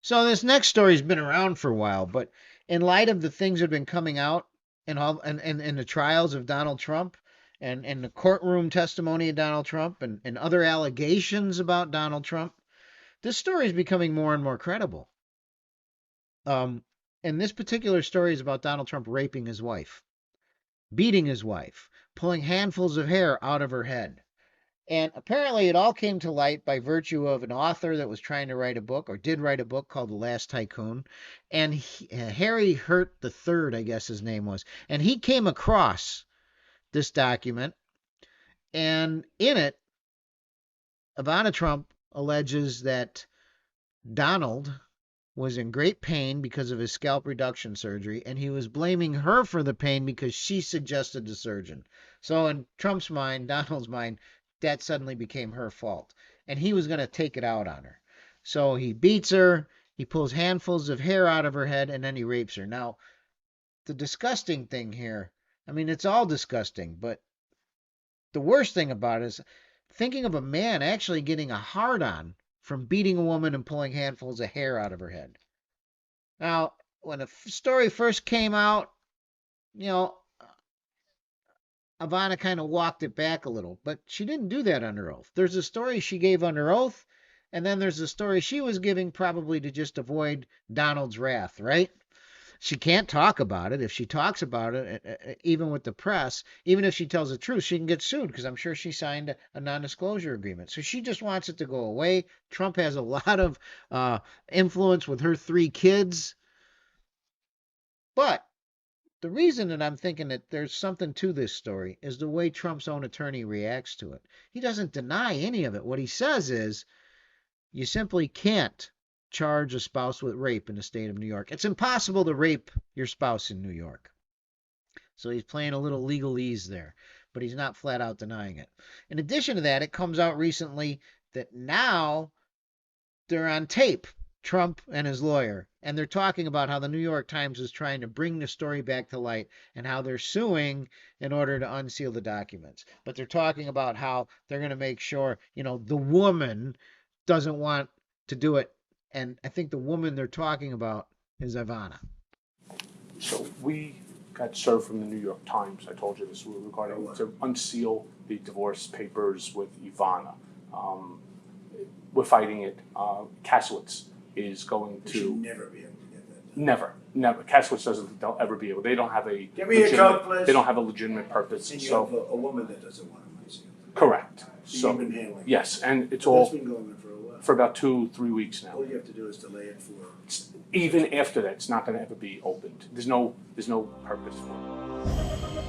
A: So this next story's been around for a while, but in light of the things that have been coming out and the trials of Donald Trump and the courtroom testimony of Donald Trump and other allegations about Donald Trump, this story is becoming more and more credible. And this particular story is about Donald Trump raping his wife, beating his wife, pulling handfuls of hair out of her head. And apparently it all came to light by virtue of an author that was trying to write a book, or did write a book, called The Last Tycoon. And Harry Hurt III, I guess his name was. And he came across this document. And in it, Ivana Trump alleges that Donald was in great pain because of his scalp reduction surgery, and he was blaming her for the pain because she suggested the surgeon. So in Trump's mind, Donald's mind, that suddenly became her fault, and he was going to take it out on her. So he beats her, he pulls handfuls of hair out of her head, and then he rapes her. Now, the disgusting thing here, I mean, it's all disgusting, but the worst thing about it is thinking of a man actually getting a hard-on from beating a woman and pulling handfuls of hair out of her head. Now, when the story first came out, you know, Ivana kind of walked it back a little, but she didn't do that under oath. There's a story she gave under oath, and then there's a story she was giving probably to just avoid Donald's wrath, right? She can't talk about it. If she talks about it, even with the press, even if she tells the truth, she can get sued because I'm sure she signed a non-disclosure agreement. So she just wants it to go away. Trump has a lot of influence with her 3 kids. But the reason that I'm thinking that there's something to this story is the way Trump's own attorney reacts to it. He doesn't deny any of it. What he says is, you simply can't charge a spouse with rape in the state of New York. It's impossible to rape your spouse in New York. So he's playing a little legalese there, but he's not flat out denying it. In addition to that, it comes out recently that now they're on tape, Trump and his lawyer, and they're talking about how the New York Times is trying to bring the story back to light and how they're suing in order to unseal the documents. But they're talking about how they're going to make sure, you know, the woman doesn't want to do it. And I think the woman they're talking about is Ivana.
G: So we got served from the New York Times. I told you this regarding to unseal the divorce papers with Ivana. We're fighting it. Kasowitz is going to
H: She'll never be able to get that.
G: Never. Kasowitz doesn't. They'll ever be able. They don't have a.
H: Give me a Coke, please.
G: They don't have a legitimate purpose.
H: And you
G: So
H: have a woman that doesn't want to unseal.
G: correct.
H: So you've been handling it.
G: Yes, and it's
H: That's
G: all
H: been going on for a while.
G: for about 2-3 weeks now.
H: All you have to do is delay it for.
G: Even after that, it's not going to ever be opened. There's no purpose for it.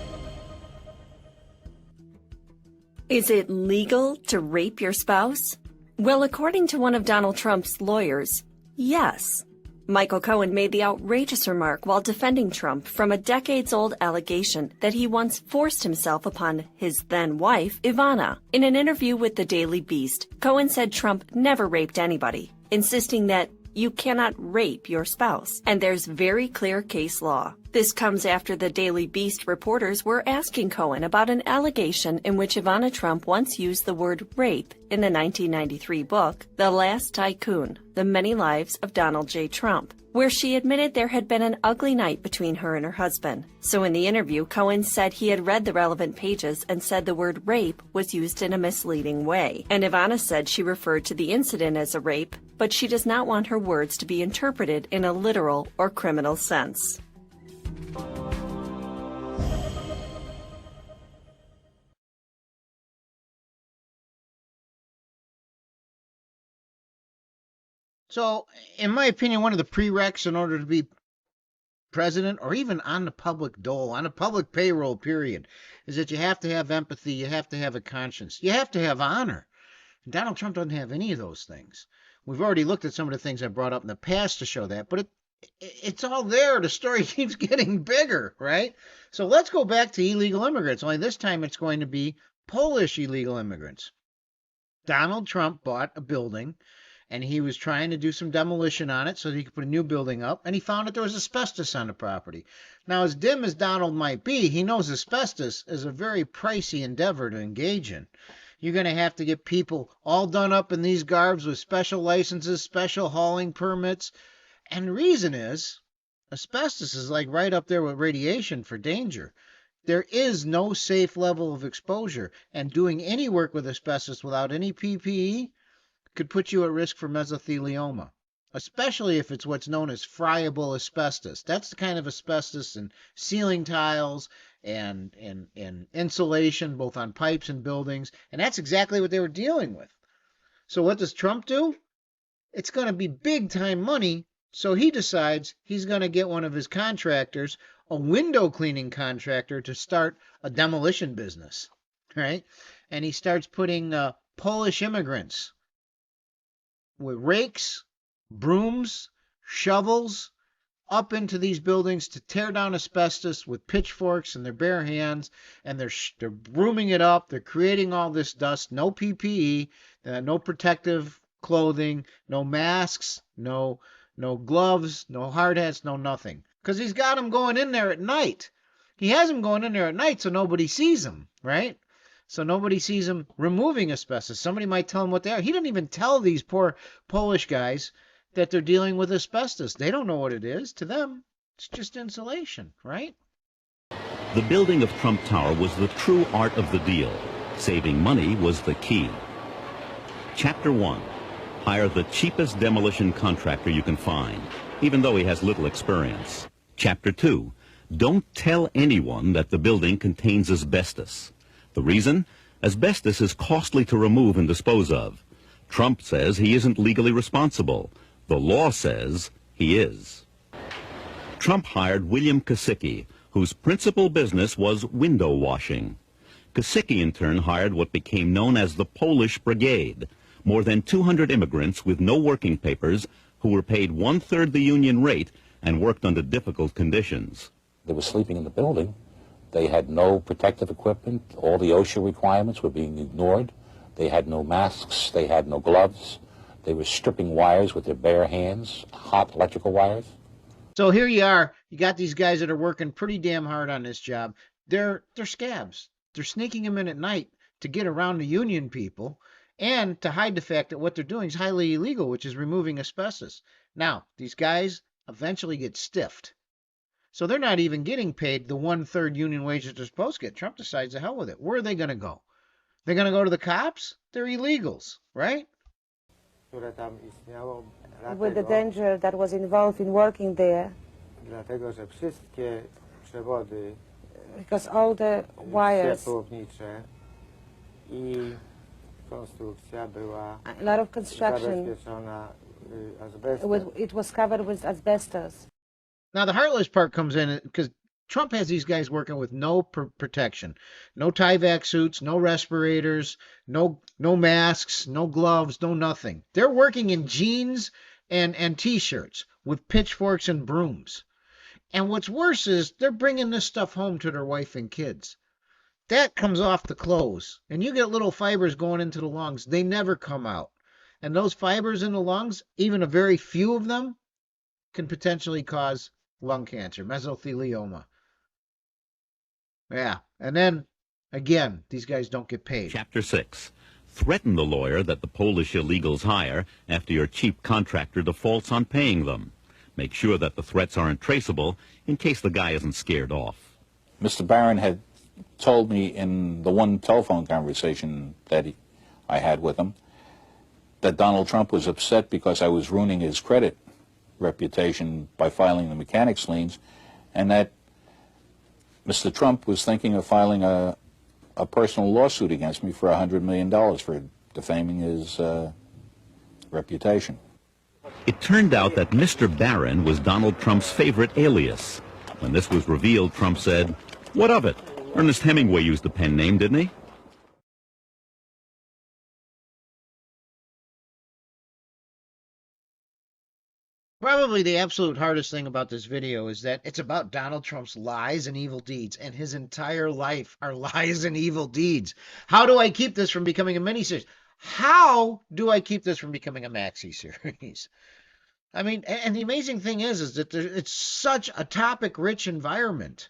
I: Is it legal to rape your spouse? Well, according to one of Donald Trump's lawyers, yes. Michael Cohen made the outrageous remark while defending Trump from a decades-old allegation that he once forced himself upon his then-wife, Ivana. In an interview with the Daily Beast, Cohen said Trump never raped anybody, insisting that you cannot rape your spouse, and there's very clear case law. This comes after the Daily Beast reporters were asking Cohen about an allegation in which Ivana Trump once used the word rape in the 1993 book, The Last Tycoon, The Many Lives of Donald J. Trump. where she admitted there had been an ugly night between her and her husband. So in the interview, Cohen said he had read the relevant pages and said the word rape was used in a misleading way. And Ivana said she referred to the incident as a rape, but she does not want her words to be interpreted in a literal or criminal sense.
A: So, in my opinion, one of the prereqs in order to be president or even on the public dole, on a public payroll, period, is that you have to have empathy, you have to have a conscience, you have to have honor. Donald Trump doesn't have any of those things. We've already looked at some of the things I brought up in the past to show that, but it's all there. The story keeps getting bigger, right? So let's go back to illegal immigrants, only this time it's going to be Polish illegal immigrants. Donald Trump bought a building, and he was trying to do some demolition on it so that he could put a new building up, and he found that there was asbestos on the property. Now, as dim as Donald might be, he knows asbestos is a very pricey endeavor to engage in. You're going to have to get people all done up in these garbs with special licenses, special hauling permits, and the reason is asbestos is like right up there with radiation for danger. There is no safe level of exposure, and doing any work with asbestos without any PPE could put you at risk for mesothelioma, especially if it's what's known as friable asbestos. That's the kind of asbestos in ceiling tiles and insulation, both on pipes and buildings, and that's exactly what they were dealing with. So what does Trump do? It's going to be big-time money, so he decides he's going to get one of his contractors, a window cleaning contractor, to start a demolition business, right? And he starts putting Polish immigrants with rakes, brooms, shovels up into these buildings to tear down asbestos with pitchforks in their bare hands, and they're brooming it up. They're creating all this dust. No PPE, no protective clothing, no masks, no gloves, no hard hats, no nothing. Because he's got them going in there at night. He has them going in there at night so nobody sees them, right? So nobody sees him removing asbestos. Somebody might tell him what they are. He didn't even tell these poor Polish guys that they're dealing with asbestos. They don't know what it is. To them, it's just insulation, right?
J: The building of Trump Tower was the true art of the deal. Saving money was the key. Chapter 1. Hire the cheapest demolition contractor you can find, even though he has little experience. Chapter 2. Don't tell anyone that the building contains asbestos. The reason? Asbestos is costly to remove and dispose of. Trump says he isn't legally responsible. The law says he is. Trump hired William Kosicki, whose principal business was window washing. Kosicki in turn hired what became known as the Polish Brigade, more than 200 immigrants with no working papers who were paid one-third the union rate and worked under difficult conditions.
K: They were sleeping in the building. They had no protective equipment. All the OSHA requirements were being ignored. They had no masks. They had no gloves. They were stripping wires with their bare hands, hot electrical wires.
A: So here you are. You got these guys that are working pretty damn hard on this job. They're scabs. They're sneaking them in at night to get around the union people and to hide the fact that what they're doing is highly illegal, which is removing asbestos. Now, these guys eventually get stiffed. So they're not even getting paid the one-third union wage that they're supposed to get. Trump decides the hell with it. Where are they going to go? They're going to go to the cops? They're illegals, right?
L: With the danger that was involved in working there, because all the wires, a lot of construction, it was covered with asbestos.
A: Now, the heartless part comes in because Trump has these guys working with no protection, no Tyvek suits, no respirators, no masks, no gloves, no nothing. They're working in jeans and T-shirts with pitchforks and brooms. And what's worse is they're bringing this stuff home to their wife and kids. That comes off the clothes, and you get little fibers going into the lungs. They never come out. And those fibers in the lungs, even a very few of them, can potentially cause lung cancer, mesothelioma. Yeah, and then, again, these guys don't get paid.
J: Chapter 6. Threaten the lawyer that the Polish illegals hire after your cheap contractor defaults on paying them. Make sure that the threats aren't traceable in case the guy isn't scared off.
K: Mr. Barron had told me in the one telephone conversation that I had with him that Donald Trump was upset because I was ruining his credit reputation by filing the mechanics liens, and that Mr. Trump was thinking of filing a personal lawsuit against me for $100 million for defaming his reputation.
J: It turned out that Mr. Barron was Donald Trump's favorite alias. When this was revealed, Trump said, "What of it? Ernest Hemingway used the pen name, didn't he?"
A: Probably the absolute hardest thing about this video is that it's about Donald Trump's lies and evil deeds, and his entire life are lies and evil deeds. How do I keep this from becoming a miniseries? How do I keep this from becoming a maxi series? I mean, and the amazing thing is that it's such a topic-rich environment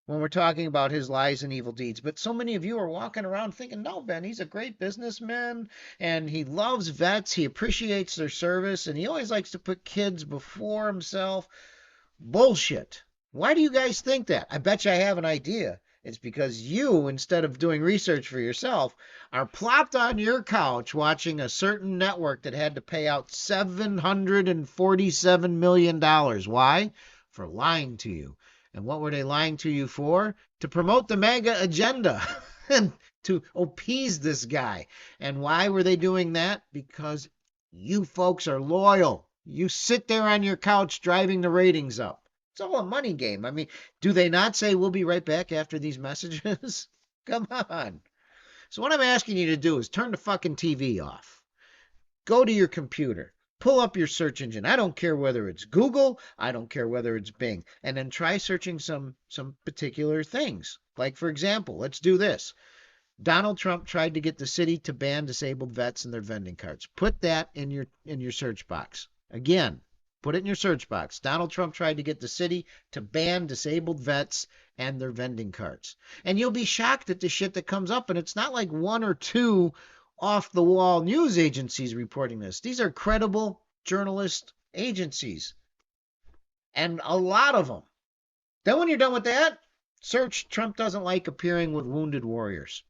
A: when we're talking about his lies and evil deeds. But so many of you are walking around thinking, no, Ben, he's a great businessman, and he loves vets, he appreciates their service, and he always likes to put kids before himself. Bullshit. Why do you guys think that? I bet you I have an idea. It's because you, instead of doing research for yourself, are plopped on your couch watching a certain network that had to pay out $747 million. Why? For lying to you. And what were they lying to you for? To promote the MAGA agenda and to appease this guy. And why were they doing that? Because you folks are loyal. You sit there on your couch driving the ratings up. It's all a money game. I mean, do they not say we'll be right back after these messages? Come on. So what I'm asking you to do is turn the fucking TV off. Go to your computer. Pull up your search engine. I don't care whether it's Google. I don't care whether it's Bing. And then try searching some particular things. Like, for example, let's do this. Donald Trump tried to get the city to ban disabled vets and their vending carts. Put that in your search box. Again, put it in your search box. Donald Trump tried to get the city to ban disabled vets and their vending carts. And you'll be shocked at the shit that comes up. And it's not like one or two off-the-wall news agencies reporting this. These are credible journalist agencies. And a lot of them. Then when you're done with that, search Trump doesn't like appearing with wounded warriors.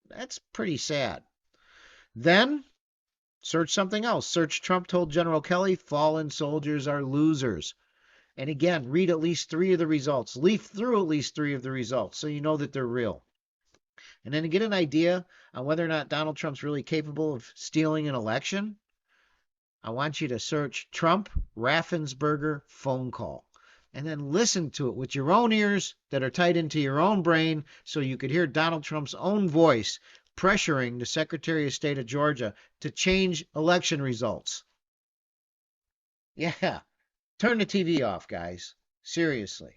A: That's pretty sad. Then search something else. Search Trump told General Kelly fallen soldiers are losers. And again, read at least 3 of the results. Leaf through at least 3 of the results so you know that they're real. And then to get an idea on whether or not Donald Trump's really capable of stealing an election, I want you to search Trump Raffensperger phone call. And then listen to it with your own ears that are tied into your own brain so you could hear Donald Trump's own voice pressuring the Secretary of State of Georgia to change election results. Yeah. Turn the TV off, guys. Seriously.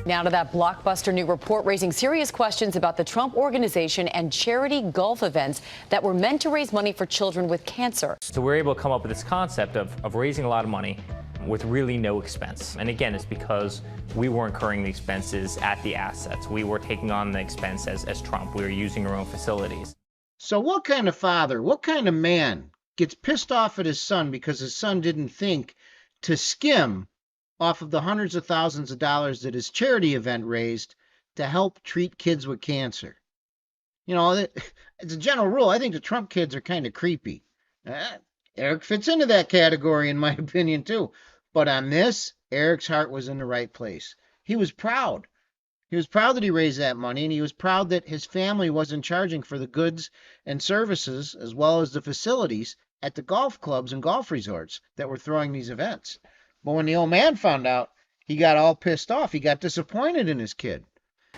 N: Now to that blockbuster new report raising serious questions about the Trump Organization and charity golf events that were meant to raise money for children with cancer.
O: So we're able to come up with this concept of raising a lot of money with really no expense. And again, it's because we were incurring the expenses at the assets. We were taking on the expense as Trump. We were using our own facilities.
A: So what kind of father, what kind of man gets pissed off at his son because his son didn't think to skim off of the hundreds of thousands of dollars that his charity event raised to help treat kids with cancer? You know, as a general rule, I think the Trump kids are kind of creepy. Eric fits into that category, in my opinion, too. But on this, Eric's heart was in the right place. He was proud. He was proud that he raised that money, and he was proud that his family wasn't charging for the goods and services as well as the facilities at the golf clubs and golf resorts that were throwing these events. But when the old man found out, he got all pissed off. He got disappointed in his kid.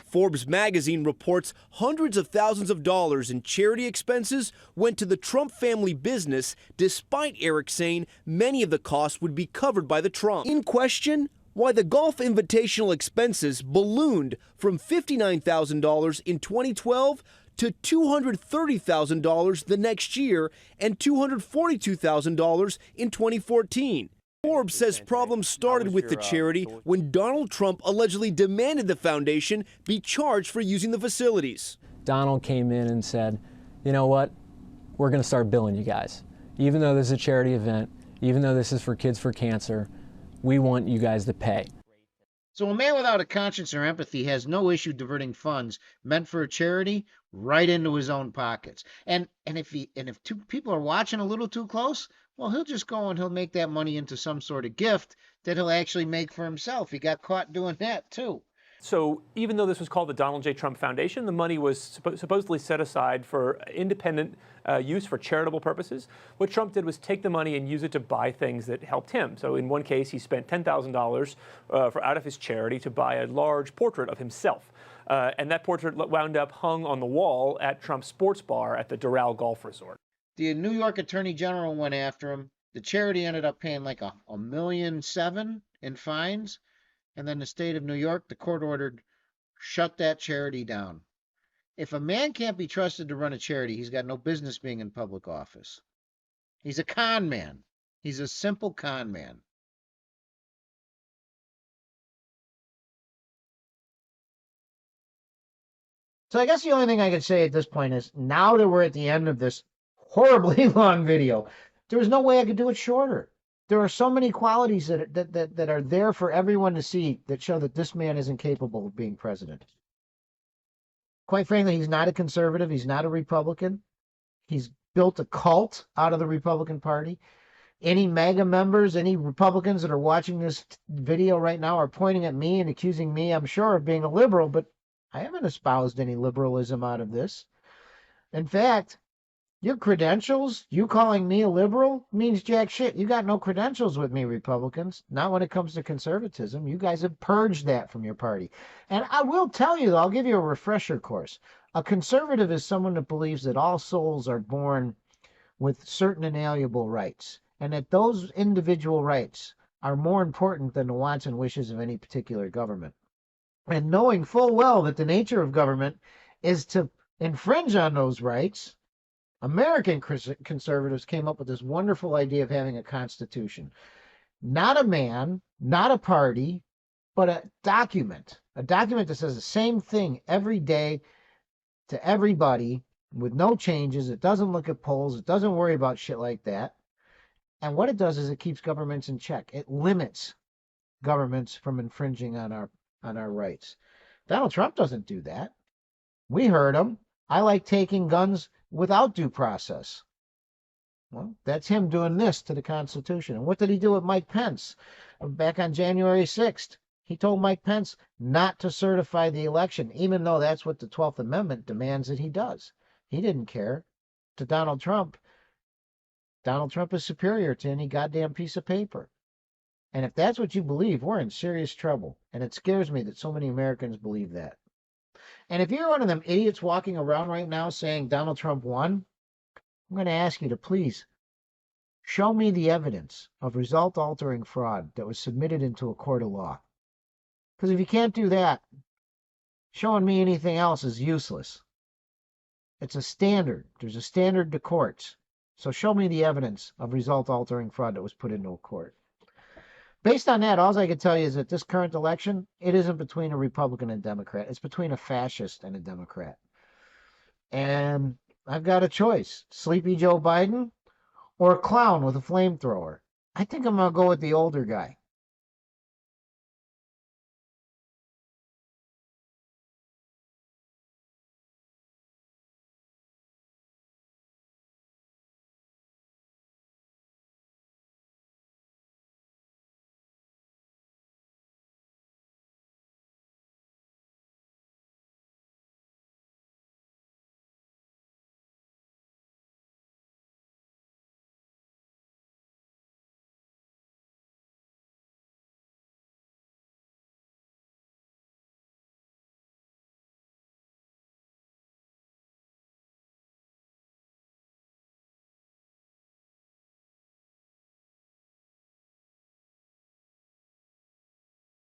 P: Forbes magazine reports hundreds of thousands of dollars in charity expenses went to the Trump family business, despite Eric saying many of the costs would be covered by the Trump. In question, why the Golf Invitational expenses ballooned from $59,000 in 2012 to $230,000 the next year and $242,000 in 2014. Forbes says problems started with the charity when Donald Trump allegedly demanded the foundation be charged for using the facilities.
Q: Donald came in and said, you know what, we're going to start billing you guys. Even though this is a charity event, even though this is for Kids for Cancer, we want you guys to pay.
A: So a man without a conscience or empathy has no issue diverting funds meant for a charity right into his own pockets. And if two people are watching a little too close, well, he'll just go and he'll make that money into some sort of gift that he'll actually make for himself. He got caught doing that too.
R: So even though this was called the Donald J. Trump Foundation, the money was supposedly set aside for independent use for charitable purposes. What Trump did was take the money and use it to buy things that helped him. So in one case, he spent $10,000 out of his charity to buy a large portrait of himself. And that portrait wound up hung on the wall at Trump's sports bar at the Doral Golf Resort.
A: The New York Attorney General went after him. The charity ended up paying like $1.7 million in fines. And then the state of New York, the court ordered, shut that charity down. If a man can't be trusted to run a charity, he's got no business being in public office. He's a con man. He's a simple con man. So I guess the only thing I can say at this point is, now that we're at the end of this horribly long video, there was no way I could do it shorter. There are so many qualities that are there for everyone to see that show that this man isn't capable of being president. Quite frankly, he's not a conservative. He's not a Republican. He's built a cult out of the Republican Party. Any MAGA members, any Republicans that are watching this video right now are pointing at me and accusing me, I'm sure, of being a liberal, but I haven't espoused any liberalism out of this. In fact, your credentials, you calling me a liberal, means jack shit. You got no credentials with me, Republicans. Not when it comes to conservatism. You guys have purged that from your party. And I will tell you, I'll give you a refresher course. A conservative is someone that believes that all souls are born with certain inalienable rights, and that those individual rights are more important than the wants and wishes of any particular government. And knowing full well that the nature of government is to infringe on those rights, American conservatives came up with this wonderful idea of having a constitution. Not a man, not a party, but a document that says the same thing every day to everybody with no changes. It doesn't look at polls. It doesn't worry about shit like that. And what it does is it keeps governments in check. It limits governments from infringing on our rights. Donald Trump doesn't do that. We heard him. I like taking guns without due process. Well, that's him doing this to the Constitution. And what did he do with Mike Pence? Back on January 6th, he told Mike Pence not to certify the election, even though that's what the 12th Amendment demands that he does. He didn't care. To Donald Trump is superior to any goddamn piece of paper. And if that's what you believe, we're in serious trouble. And it scares me that so many Americans believe that. And if you're one of them idiots walking around right now saying Donald Trump won, I'm going to ask you to please show me the evidence of result-altering fraud that was submitted into a court of law. Because if you can't do that, showing me anything else is useless. It's a standard. There's a standard to courts. So show me the evidence of result-altering fraud that was put into a court. Based on that, all I can tell you is that this current election, it isn't between a Republican and a Democrat. It's between a fascist and a Democrat. And I've got a choice. Sleepy Joe Biden or a clown with a flamethrower. I think I'm going to go with the older guy.